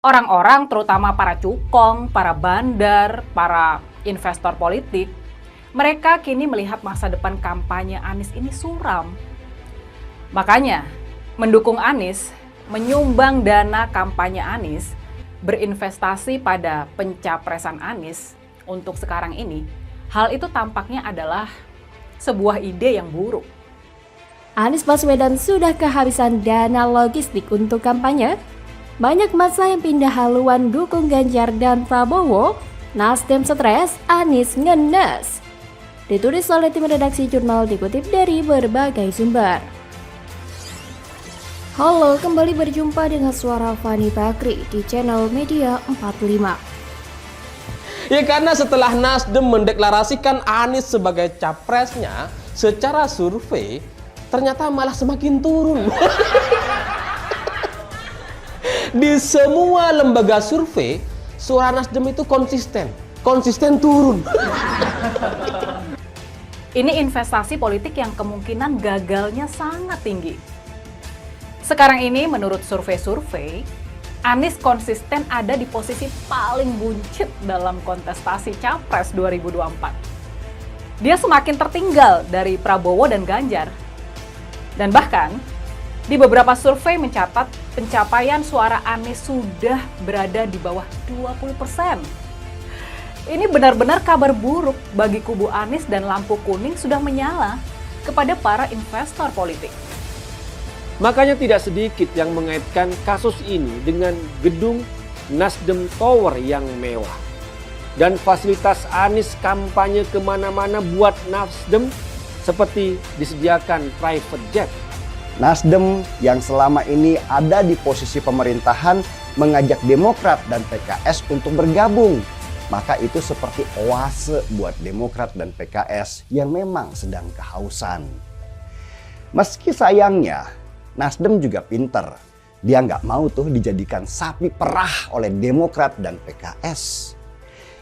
Orang-orang, terutama para cukong, para bandar, para investor politik, mereka kini melihat masa depan kampanye Anies ini suram. Makanya, mendukung Anies, menyumbang dana kampanye Anies, berinvestasi pada pencapresan Anies untuk sekarang ini, hal itu tampaknya adalah sebuah ide yang buruk. Anies Baswedan sudah kehabisan dana logistik untuk kampanye. Banyak masa yang pindah haluan dukung Ganjar dan Prabowo. Nasdem stres, Anies ngenes. Ditulis oleh tim redaksi jurnal, dikutip dari berbagai sumber. Halo, kembali berjumpa dengan suara Fani Bakri di channel Media 45. Ya karena setelah Nasdem mendeklarasikan Anies sebagai capresnya, secara survei ternyata malah semakin turun. Di semua lembaga survei, suara Nasdem itu konsisten turun. Ini investasi politik yang kemungkinan gagalnya sangat tinggi. Sekarang ini menurut survei-survei, Anies konsisten ada di posisi paling buncit dalam kontestasi Capres 2024. Dia semakin tertinggal dari Prabowo dan Ganjar. Dan bahkan, di beberapa survei mencatat pencapaian suara Anies sudah berada di bawah 20%. Ini benar-benar kabar buruk bagi kubu Anies dan lampu kuning sudah menyala kepada para investor politik. Makanya tidak sedikit yang mengaitkan kasus ini dengan gedung Nasdem Tower yang mewah. Dan fasilitas Anies kampanye kemana-mana buat Nasdem seperti disediakan private jet. Nasdem yang selama ini ada di posisi pemerintahan mengajak Demokrat dan PKS untuk bergabung. Maka itu seperti oase buat Demokrat dan PKS yang memang sedang kehausan. Meski sayangnya, Nasdem juga pinter. Dia nggak mau tuh dijadikan sapi perah oleh Demokrat dan PKS.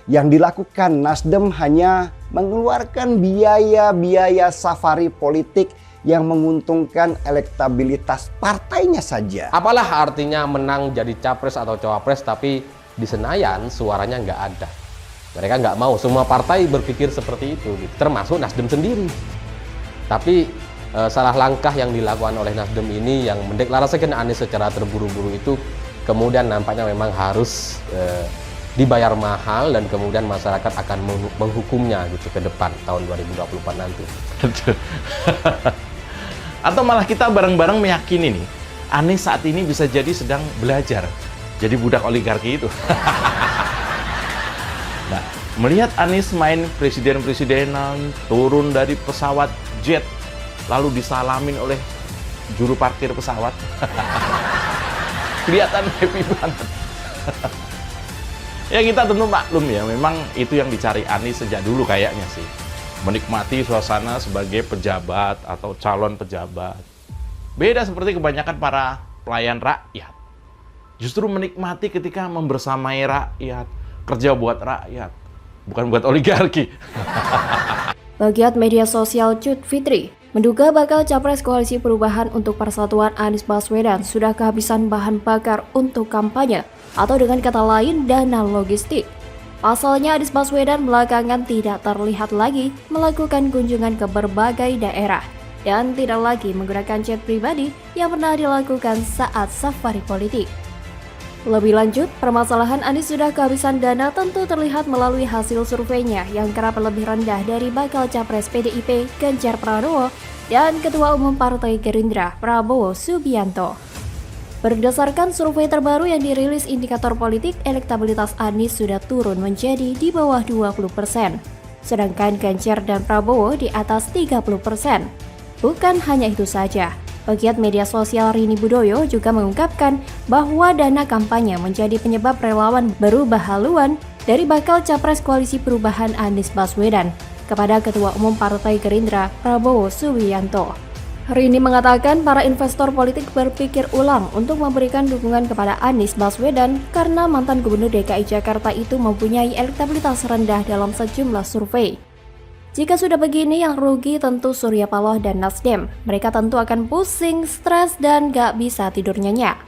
Yang dilakukan Nasdem hanya mengeluarkan biaya-biaya safari politik yang menguntungkan elektabilitas partainya saja. Apalah artinya menang jadi capres atau cawapres tapi di Senayan suaranya nggak ada. Mereka nggak mau, semua partai berpikir seperti itu, termasuk Nasdem sendiri. Tapi salah langkah yang dilakukan oleh Nasdem ini yang mendeklarasikan Anies secara terburu-buru itu kemudian nampaknya memang harus dibayar mahal dan kemudian masyarakat akan menghukumnya gitu ke depan tahun 2024 nanti. Atau malah kita bareng-bareng meyakini nih, Anies saat ini bisa jadi sedang belajar jadi budak oligarki itu. Nah, melihat Anies main presiden-presidenan, turun dari pesawat jet, lalu disalamin oleh juru parkir pesawat. Kelihatan happy banget. Ya kita tentu maklum ya, memang itu yang dicari Anies sejak dulu kayaknya sih. Menikmati suasana sebagai pejabat atau calon pejabat. Beda seperti kebanyakan para pelayan rakyat. Justru menikmati ketika membersamai rakyat, kerja buat rakyat, bukan buat oligarki. Bagian media sosial Cut Fitri menduga bakal capres koalisi perubahan untuk persatuan Anies Baswedan sudah kehabisan bahan bakar untuk kampanye, atau dengan kata lain dana logistik. Pasalnya Anies Baswedan belakangan tidak terlihat lagi melakukan kunjungan ke berbagai daerah dan tidak lagi menggunakan jet pribadi yang pernah dilakukan saat safari politik. Lebih lanjut, permasalahan Anies sudah kehabisan dana tentu terlihat melalui hasil surveinya yang kerap lebih rendah dari bakal capres PDIP Ganjar Pranowo dan Ketua Umum Partai Gerindra Prabowo Subianto. Berdasarkan survei terbaru yang dirilis indikator politik, elektabilitas Anies sudah turun menjadi di bawah 20%, sedangkan Ganjar dan Prabowo di atas 30%. Bukan hanya itu saja, pegiat media sosial Rini Budoyo juga mengungkapkan bahwa dana kampanye menjadi penyebab relawan berubah haluan dari bakal capres koalisi perubahan Anies Baswedan kepada Ketua Umum Partai Gerindra Prabowo Subianto. Rini mengatakan para investor politik berpikir ulang untuk memberikan dukungan kepada Anies Baswedan karena mantan Gubernur DKI Jakarta itu mempunyai elektabilitas rendah dalam sejumlah survei. Jika sudah begini, yang rugi tentu Surya Paloh dan Nasdem. Mereka tentu akan pusing, stres, dan gak bisa tidur nyenyak.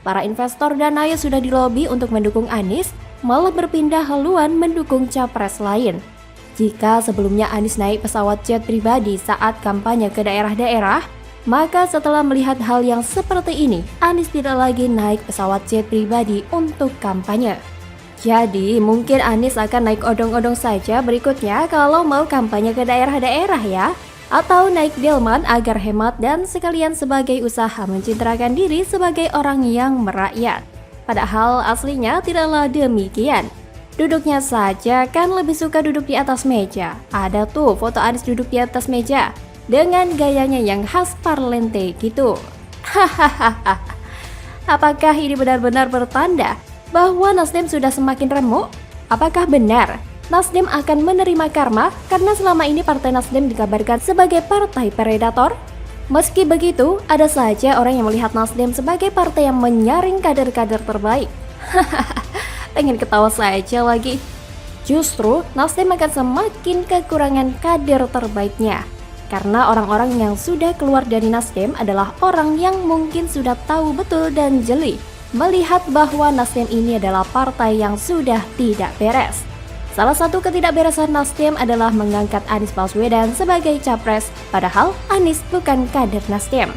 para investor dana yang sudah dilobi untuk mendukung Anies malah berpindah haluan mendukung capres lain. Jika sebelumnya Anies naik pesawat jet pribadi saat kampanye ke daerah-daerah, maka setelah melihat hal yang seperti ini, Anies tidak lagi naik pesawat jet pribadi untuk kampanye. Jadi mungkin Anies akan naik odong-odong saja berikutnya kalau mau kampanye ke daerah-daerah ya. Atau naik delman agar hemat dan sekalian sebagai usaha mencitrakan diri sebagai orang yang merakyat. Padahal aslinya tidaklah demikian. Duduknya saja kan lebih suka duduk di atas meja. Ada tuh foto Anies duduk di atas meja dengan gayanya yang khas parlente gitu. Hahaha. Apakah ini benar-benar bertanda bahwa Nasdem sudah semakin remuk? Apakah benar Nasdem akan menerima karma karena selama ini Partai Nasdem dikabarkan sebagai partai predator? Meski begitu, ada saja orang yang melihat Nasdem sebagai partai yang menyaring kader-kader terbaik. Pengen ketawa saja lagi. Justru Nasdem akan semakin kekurangan kader terbaiknya. Karena orang-orang yang sudah keluar dari Nasdem adalah orang yang mungkin sudah tahu betul dan jeli melihat bahwa Nasdem ini adalah partai yang sudah tidak beres. Salah satu ketidakberesan Nasdem adalah mengangkat Anies Baswedan sebagai capres, padahal Anies bukan kader Nasdem.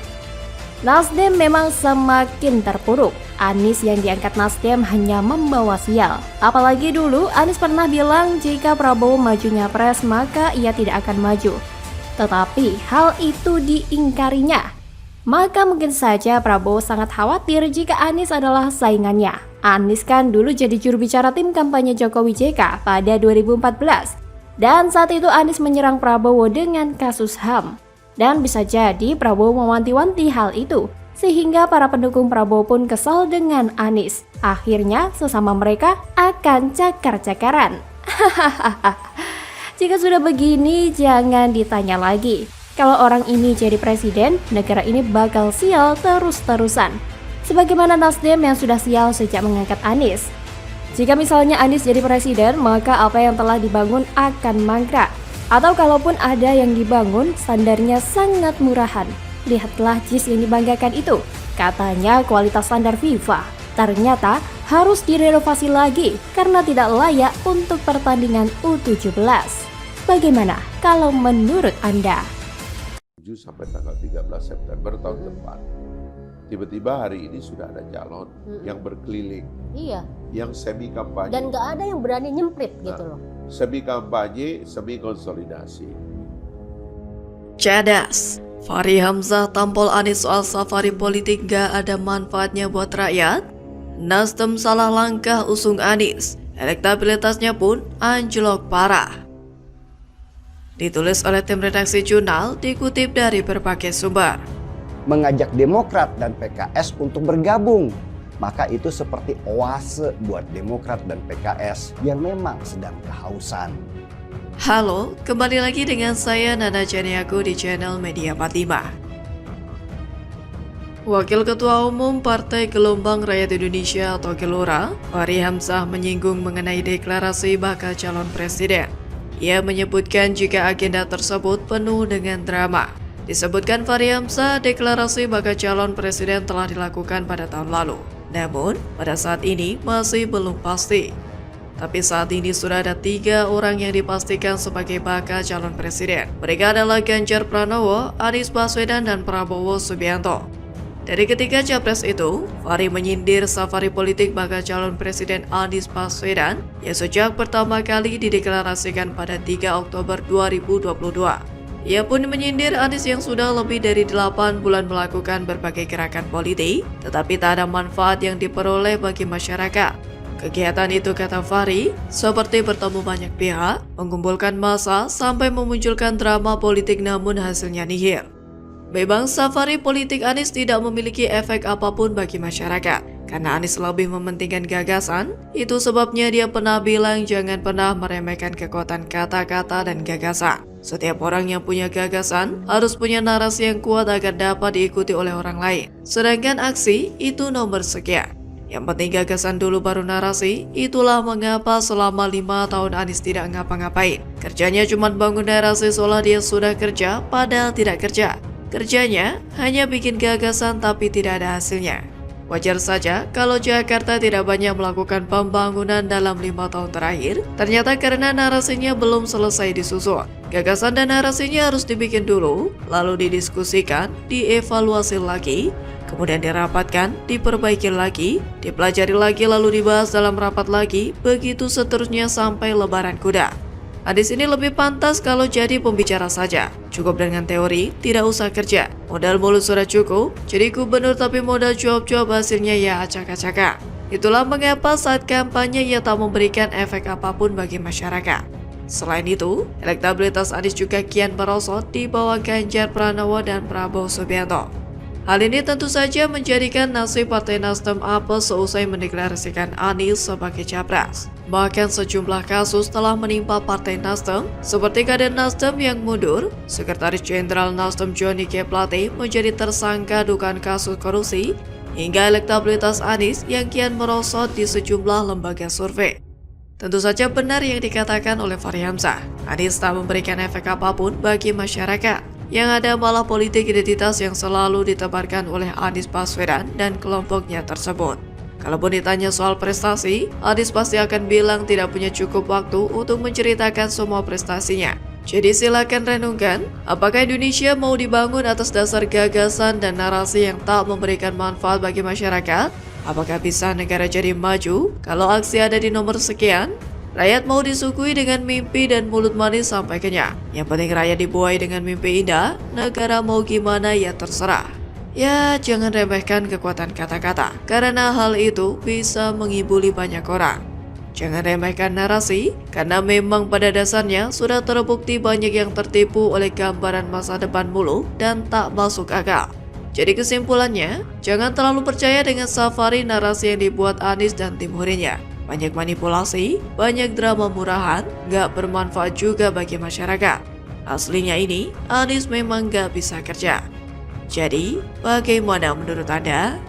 Nasdem memang semakin terpuruk. Anies yang diangkat Nasdem hanya membawa sial. Apalagi dulu Anies pernah bilang jika Prabowo maju nyapres maka ia tidak akan maju. Tetapi hal itu diingkarinya. Maka mungkin saja Prabowo sangat khawatir jika Anies adalah saingannya. Anies kan dulu jadi juru bicara tim kampanye Jokowi JK pada 2014. Dan saat itu Anies menyerang Prabowo dengan kasus HAM. Dan bisa jadi Prabowo mewanti-wanti hal itu, sehingga para pendukung Prabowo pun kesal dengan Anies. Akhirnya sesama mereka akan cakar-cakaran. Jika sudah begini, jangan ditanya lagi. Kalau orang ini jadi presiden, negara ini bakal sial terus-terusan. Sebagaimana Nasdem yang sudah sial sejak mengangkat Anies. Jika misalnya Anies jadi presiden, maka apa yang telah dibangun akan mangkrak. Atau kalaupun ada yang dibangun, standarnya sangat murahan. Lihatlah JIS yang dibanggakan itu. Katanya kualitas standar FIFA. Ternyata harus direnovasi lagi karena tidak layak untuk pertandingan U17. Bagaimana kalau menurut Anda? Sampai tanggal 13 September tahun depan. Tiba-tiba hari ini sudah ada calon yang berkeliling. Iya. Yang semi kampanye. Dan nggak ada yang berani nyemprit gitu loh. Semi kampanye, semi konsolidasi. Cerdas. Fahri Hamzah tampol Anies soal safari politik gak ada manfaatnya buat rakyat. Nasdem salah langkah usung Anies. Elektabilitasnya pun anjlok parah. Ditulis oleh tim redaksi jurnal, dikutip dari berbagai sumber. Mengajak Demokrat dan PKS untuk bergabung, maka itu seperti oase buat Demokrat dan PKS yang memang sedang kehausan. Halo, kembali lagi dengan saya Nana Janiago di channel Media 45. Wakil Ketua Umum Partai Gelombang Rakyat Indonesia atau Gelora, Fahri Hamzah menyinggung mengenai deklarasi bakal calon presiden. Ia menyebutkan jika agenda tersebut penuh dengan drama. Disebutkan Fahri Hamzah, deklarasi bakal calon presiden telah dilakukan pada tahun lalu. Namun, pada saat ini masih belum pasti. Tapi saat ini sudah ada 3 orang yang dipastikan sebagai bakal calon presiden. Mereka adalah Ganjar Pranowo, Anies Baswedan, dan Prabowo Subianto. Dari ketiga capres itu, Fahri menyindir safari politik bakal calon presiden Anies Baswedan yang sejak pertama kali dideklarasikan pada 3 Oktober 2022. Ia pun menyindir Anies yang sudah lebih dari 8 bulan melakukan berbagai gerakan politik, tetapi tak ada manfaat yang diperoleh bagi masyarakat. Kegiatan itu, kata Fahri, seperti bertemu banyak pihak, mengumpulkan massa, sampai memunculkan drama politik namun hasilnya nihil. Memang safari politik Anies tidak memiliki efek apapun bagi masyarakat, karena Anies lebih mementingkan gagasan. Itu sebabnya dia pernah bilang jangan pernah meremehkan kekuatan kata-kata dan gagasan. Setiap orang yang punya gagasan harus punya narasi yang kuat agar dapat diikuti oleh orang lain. Sedangkan aksi itu nomor sekian. Yang penting gagasan dulu baru narasi. Itulah mengapa selama 5 tahun Anies tidak ngapa-ngapain. Kerjanya cuma bangun narasi seolah dia sudah kerja, padahal tidak kerja. Kerjanya hanya bikin gagasan tapi tidak ada hasilnya. Wajar saja kalau Jakarta tidak banyak melakukan pembangunan dalam 5 tahun terakhir, ternyata karena narasinya belum selesai disusun. Gagasan dan narasinya harus dibikin dulu, lalu didiskusikan, dievaluasi lagi, kemudian dirapatkan, diperbaiki lagi, dipelajari lagi lalu dibahas dalam rapat lagi, begitu seterusnya sampai lebaran kuda. Anies ini lebih pantas kalau jadi pembicara saja. Cukup dengan teori, tidak usah kerja. Modal mulut sudah cukup, jadi gubernur tapi modal cuap-cuap hasilnya ya acak-acakan. Itulah mengapa saat kampanye ia tak memberikan efek apapun bagi masyarakat. Selain itu, elektabilitas Anies juga kian merosot di bawah Ganjar Pranowo dan Prabowo Subianto. Hal ini tentu saja menjadikan nasib Partai Nasdem apes seusai mendeklarasikan Anies sebagai capres. Bahkan sejumlah kasus telah menimpa Partai Nasdem, seperti kader Nasdem yang mundur, Sekretaris Jenderal Nasdem Johnny G. Plate menjadi tersangka dugaan kasus korupsi, hingga elektabilitas Anies yang kian merosot di sejumlah lembaga survei. Tentu saja benar yang dikatakan oleh Fahri Hamzah, Anies tak memberikan efek apapun bagi masyarakat. Yang ada malah politik identitas yang selalu ditebarkan oleh Anies Baswedan dan kelompoknya tersebut. Kalaupun ditanya soal prestasi, Anies pasti akan bilang tidak punya cukup waktu untuk menceritakan semua prestasinya. Jadi silakan renungkan, apakah Indonesia mau dibangun atas dasar gagasan dan narasi yang tak memberikan manfaat bagi masyarakat? Apakah bisa negara jadi maju kalau aksi ada di nomor sekian? Rakyat mau disuguhi dengan mimpi dan mulut manis sampai kenyang. Yang penting rakyat dibuai dengan mimpi indah, negara mau gimana ya terserah. Ya, jangan remehkan kekuatan kata-kata, karena hal itu bisa mengibuli banyak orang. Jangan remehkan narasi, karena memang pada dasarnya sudah terbukti banyak yang tertipu oleh gambaran masa depan muluk dan tak masuk akal. Jadi kesimpulannya, jangan terlalu percaya dengan safari narasi yang dibuat Anies dan tim hurinya. Banyak manipulasi, banyak drama murahan, gak bermanfaat juga bagi masyarakat. Aslinya ini, Anies memang gak bisa kerja. Jadi, bagaimana menurut Anda?